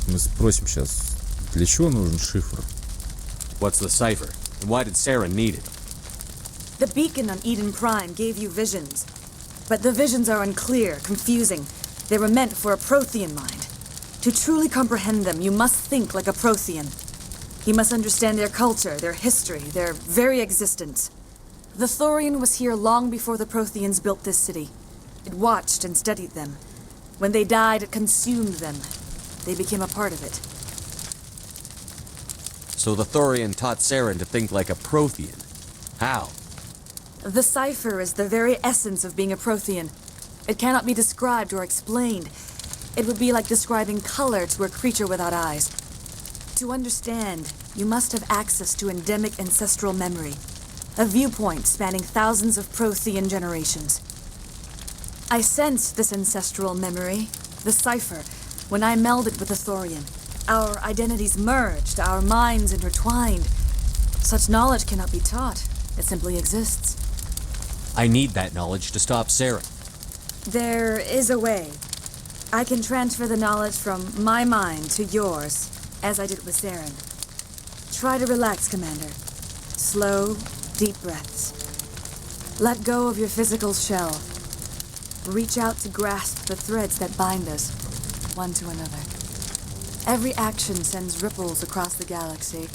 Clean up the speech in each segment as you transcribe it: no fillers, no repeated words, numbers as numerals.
Мы спросим сейчас, для чего нужен шифр? What's the cipher? And why did Sarah need it? The beacon on Eden Prime gave you visions. But the visions are unclear, confusing. They were meant for a Prothean mind. To truly comprehend them, you must think like a Prothean. You must understand their culture, their history, their very existence. The Thorian was here long before the Protheans built this city. It watched and studied them. When they died, it consumed them. They became a part of it. So the Thorian taught Saren to think like a Prothean. How? The cipher is the very essence of being a Prothean. It cannot be described or explained. It would be like describing color to a creature without eyes. To understand, you must have access to endemic ancestral memory, a viewpoint spanning thousands of Prothean generations. I sensed this ancestral memory, the cipher, when I melded with the Thorian. Our identities merged, our minds intertwined. Such knowledge cannot be taught. It simply exists. I need that knowledge to stop Saren. There is a way. I can transfer the knowledge from my mind to yours, as I did with Saren. Try to relax, Commander. Slow, deep breaths. Let go of your physical shell. Reach out to grasp the threads that bind us, one to another. Every action sends ripples across the galaxy.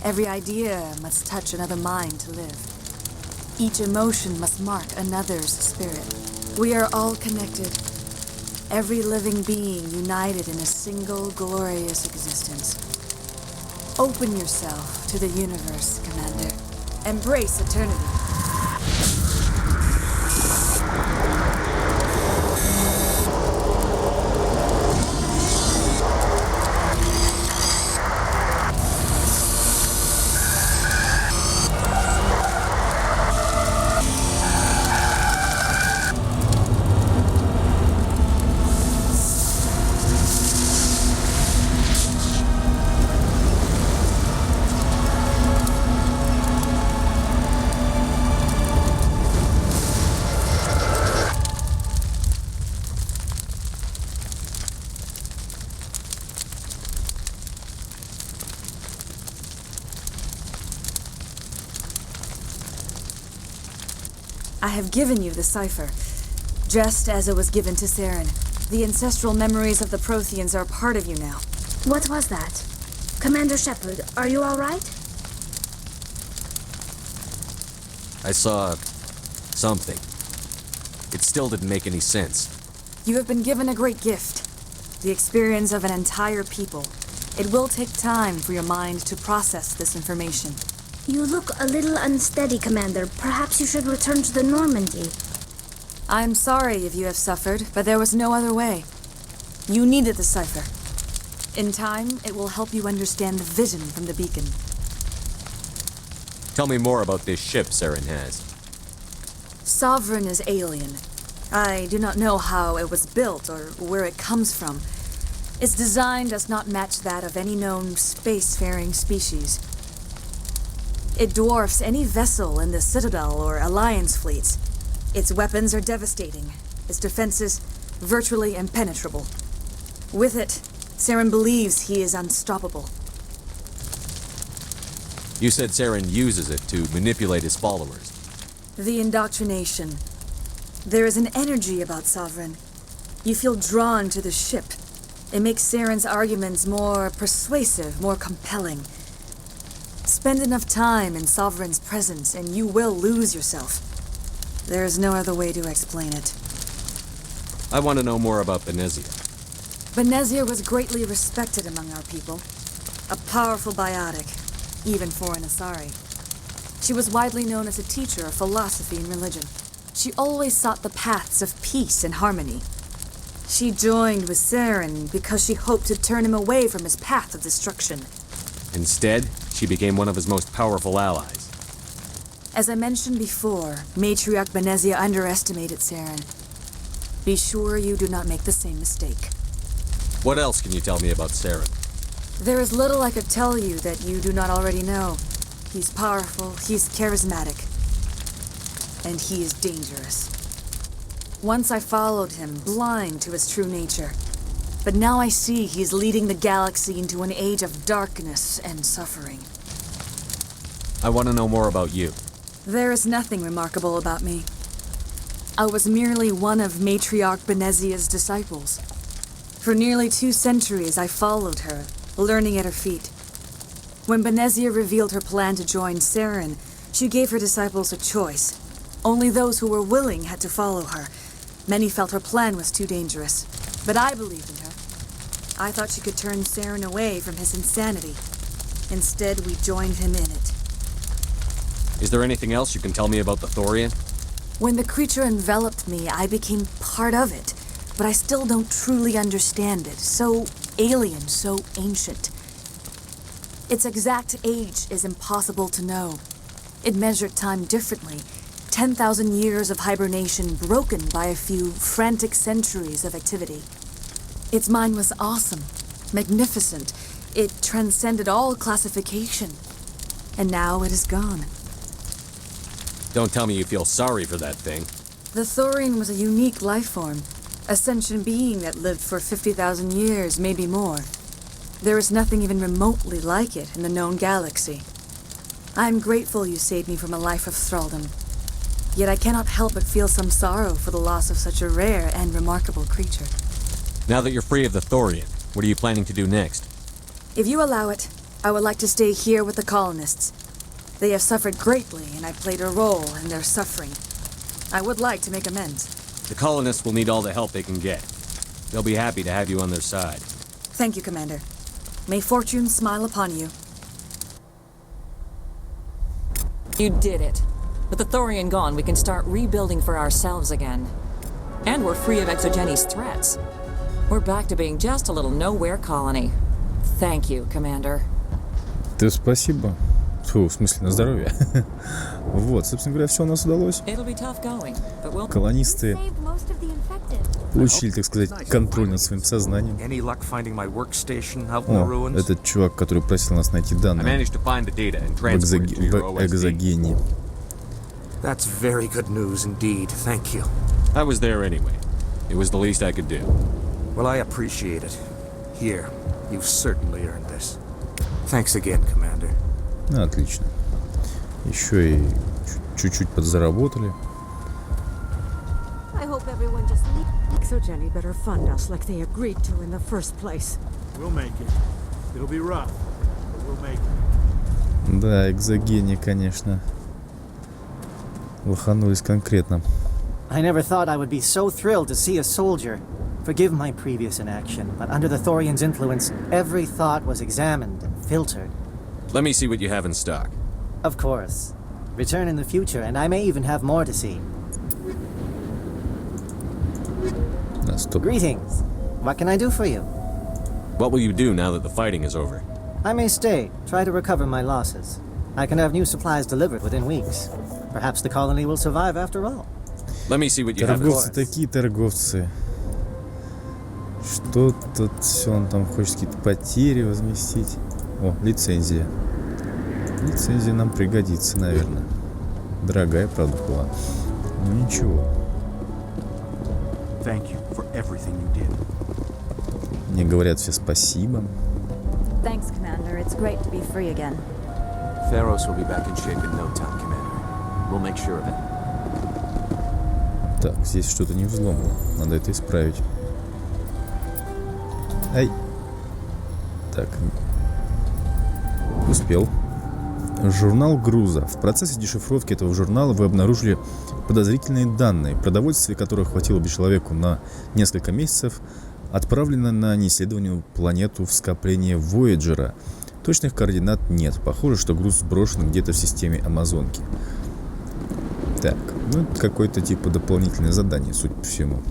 Every idea must touch another mind to live. Each emotion must mark another's spirit. We are all connected. Every living being united in a single glorious existence. Open yourself to the universe, Commander. Embrace eternity. I have given you the cipher, just as it was given to Saren. The ancestral memories of the Protheans are part of you now. What was that? Commander Shepard, are you all right? I saw something. It still didn't make any sense. You have been given a great gift, the experience of an entire people. It will take time for your mind to process this information. You look a little unsteady, Commander. Perhaps you should return to the Normandy. I'm sorry if you have suffered, but there was no other way. You needed the cipher. In time, it will help you understand the vision from the beacon. Tell me more about this ship Saren has. Sovereign is alien. I do not know how it was built or where it comes from. Its design does not match that of any known spacefaring species. It dwarfs any vessel in the Citadel or Alliance fleets. Its weapons are devastating, its defenses virtually impenetrable. With it, Saren believes he is unstoppable. You said Saren uses it to manipulate his followers. The indoctrination. There is an energy about Sovereign. You feel drawn to the ship. It makes Saren's arguments more persuasive, more compelling. Spend enough time in Sovereign's presence and you will lose yourself. There is no other way to explain it. I want to know more about Benezia. Benezia was greatly respected among our people. A powerful biotic, even for an Asari. She was widely known as a teacher of philosophy and religion. She always sought the paths of peace and harmony. She joined with Saren because she hoped to turn him away from his path of destruction. Instead, she became one of his most powerful allies. As I mentioned before, Matriarch Benezia underestimated Saren. Be sure you do not make the same mistake. What else can you tell me about Saren? There is little I could tell you that you do not already know. He's powerful, he's charismatic, and he is dangerous. Once I followed him, blind to his true nature. But now I see he's leading the galaxy into an age of darkness and suffering. I want to know more about you. There is nothing remarkable about me. I was merely one of Matriarch Benezia's disciples. For nearly 2 centuries I followed her, learning at her feet. When Benezia revealed her plan to join Saren, she gave her disciples a choice. Only those who were willing had to follow her. Many felt her plan was too dangerous, but I believed in her. I thought she could turn Saren away from his insanity. Instead, we joined him in it. Is there anything else you can tell me about the Thorian? When the creature enveloped me, I became part of it, but I still don't truly understand it. So alien, so ancient. Its exact age is impossible to know. It measured time differently. 10,000 years of hibernation broken by a few frantic centuries of activity. Its mind was awesome, magnificent. It transcended all classification. And now it is gone. Don't tell me you feel sorry for that thing. The Thorian was a unique life form, a sentient being that lived for 50,000 years, maybe more. There is nothing even remotely like it in the known galaxy. I'm grateful you saved me from a life of thraldom. Yet I cannot help but feel some sorrow for the loss of such a rare and remarkable creature. Now that you're free of the Thorian, what are you planning to do next? If you allow it, I would like to stay here with the colonists. They have suffered greatly, and I played a role in their suffering. I would like to make amends. The colonists will need all the help they can get. They'll be happy to have you on their side. Thank you, Commander. May fortune smile upon you. You did it. With the Thorian gone, we can start rebuilding for ourselves again. And we're free of Exogenes' threats. We're back to being just a little nowhere colony. Thank you, Commander. Да спасибо. Фу, в смысле, на здоровье. Вот, собственно говоря, все у нас удалось. Колонисты получили, так сказать, контроль над своим сознанием. О, этот чувак, который просил нас найти данные в экзогене. That's very good news indeed. Thank you. I was there anyway. It was the least I could do. Well, I appreciate it. Here, you've certainly earned this. Thanks again, Commander. Ну, отлично. Еще и чуть-чуть подзаработали. I hope everyone just Exogeny better fund us like they agreed to in the first place. We'll make it. It'll be rough, but we'll make it. Да, экзогене, конечно. Лоханулись конкретно. I never thought I would be so thrilled to see a soldier. Forgive my previous inaction, but under the Thorian's influence, every thought was examined and filtered. Let me see what you have in stock. Of course. Return in the future, and I may even have more to see. Greetings. What can I do for you? What will you do now that the fighting is over? I may stay, try to recover my losses. I can have new supplies delivered within weeks. Perhaps the colony will survive after all. Let me see what you have. Торговцы такие торговцы. Что тут все, он там хочет какие-то потери возместить. О, лицензия. Лицензия нам пригодится, наверное. Дорогая, правда, была. Ну ничего. Thank you for everything you did. Мне говорят все спасибо. Thanks, Commander. It's great to be free again. Feros will be back in shape in no time, Commander. We'll make sure of it. Так, здесь что-то не взломано. Надо это исправить. Ай. Так. Успел. Журнал груза. В процессе дешифровки этого журнала вы обнаружили подозрительные данные, продовольствие которых хватило бы человеку на несколько месяцев, отправлено на неисследованную планету в скопление Вояджера. Точных координат нет. Похоже, что груз сброшен где-то в системе Амазонки. Так, ну это какое-то типа дополнительное задание, судя по всему,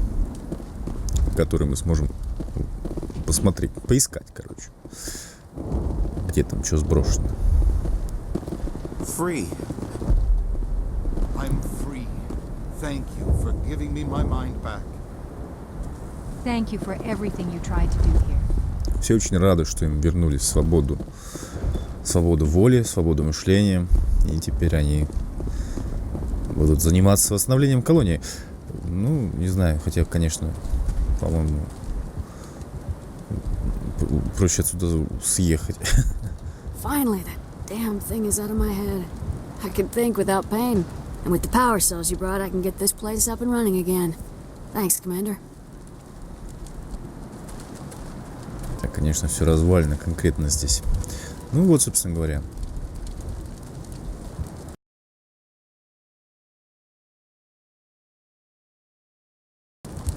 которое мы сможем посмотреть, поискать, короче. Где там что сброшено? Free. I'm free. Thank you for giving me my mind back. Thank you for everything you tried to do here. Все очень рады, что им вернули свободу. Свободу воли, свободу мышления. И теперь они будут заниматься восстановлением колонии. Ну, не знаю, хотя, конечно, по-моему, проще отсюда съехать. Finally, that damn thing is out of my head. I can think without pain. And with the power cells you brought, I can get this place up and running again. Thanks, Commander. Так, конечно, все развалено конкретно здесь. Ну вот, собственно говоря.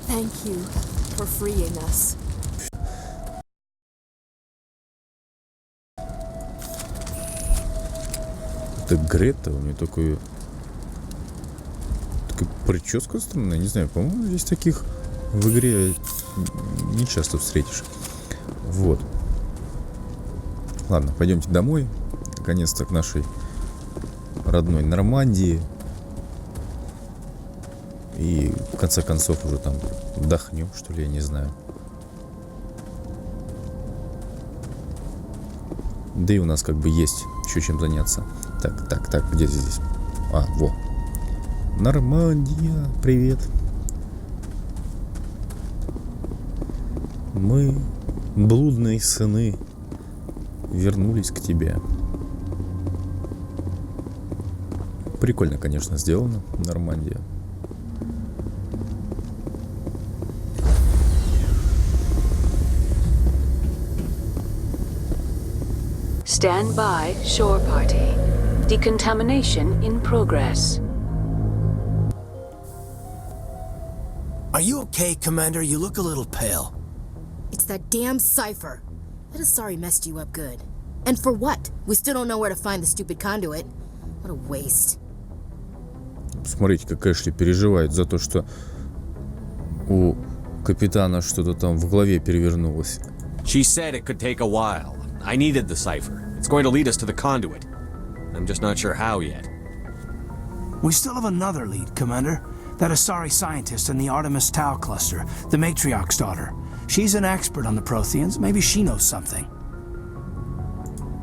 Thank you for freeing us. Это Грета, у нее такая прическа странная, не знаю, по-моему, здесь таких в игре не часто встретишь. Вот. Ладно, пойдемте домой. Наконец-то к нашей родной Нормандии. И в конце концов уже там отдохнем, что ли, я не знаю. Да и у нас как бы есть еще чем заняться. Так, где здесь? А, во. Нормандия, привет. Мы, блудные сыны, вернулись к тебе. Прикольно, конечно, сделано, Нормандия. Stand by, shore party. Decontamination in progress. Are you okay, Commander? You look a little pale. It's that damn cipher. That Asari messed you up good. And for what? We still don't know where to find the stupid conduit. What a waste. Смотрите, как Эшли переживает за то, что у капитана что-то там в голове перевернулось. She said it could take a while. I needed the cipher. It's going to lead us to the conduit. I'm just not sure how yet. We still have another lead, Commander. That Asari scientist in the Artemis Tau cluster, the Matriarch's daughter. She's an expert on the Protheans. Maybe she knows something.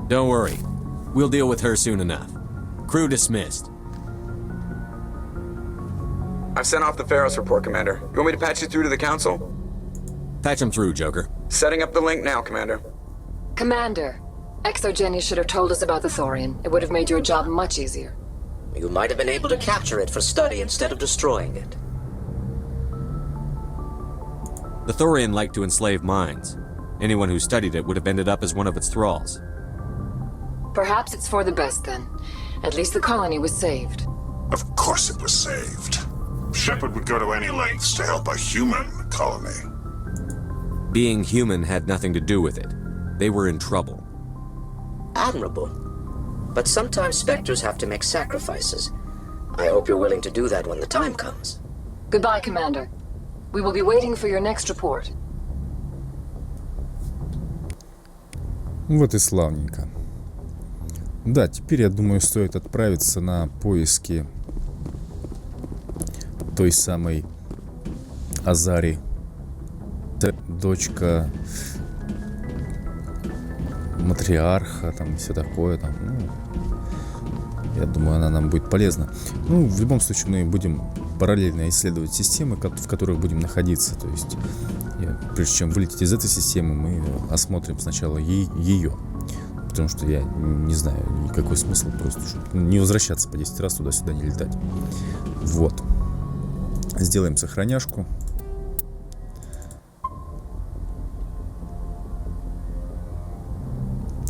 Don't worry. We'll deal with her soon enough. Crew dismissed. I've sent off the Feros report, Commander. You want me to patch you through to the Council? Patch him through, Joker. Setting up the link now, Commander. Commander, Exogeny should have told us about the Thorian. It would have made your job much easier. You might have been able to capture it for study instead of destroying it. The Thorian liked to enslave minds. Anyone who studied it would have ended up as one of its thralls. Perhaps it's for the best then. At least the colony was saved. Of course it was saved. Shepard would go to any lengths to help a human colony. Being human had nothing to do with it. They were in trouble. Admirable. But sometimes Spectres have to make sacrifices. I hope you're willing to do that when the time comes. Goodbye, Commander. We will be waiting for your next report. Вот и славненько. Да, теперь, я думаю, стоит отправиться на поиски той самой Азари. Дочка матриарха, там, и все такое, там, я думаю, она нам будет полезна. Ну, в любом случае, мы будем параллельно исследовать системы, в которых будем находиться. То есть, прежде чем вылететь из этой системы, мы осмотрим сначала ее. Потому что я не знаю, никакой смысл просто не возвращаться по 10 раз туда-сюда, не летать. Вот. Сделаем сохраняшку.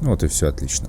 Вот и все отлично.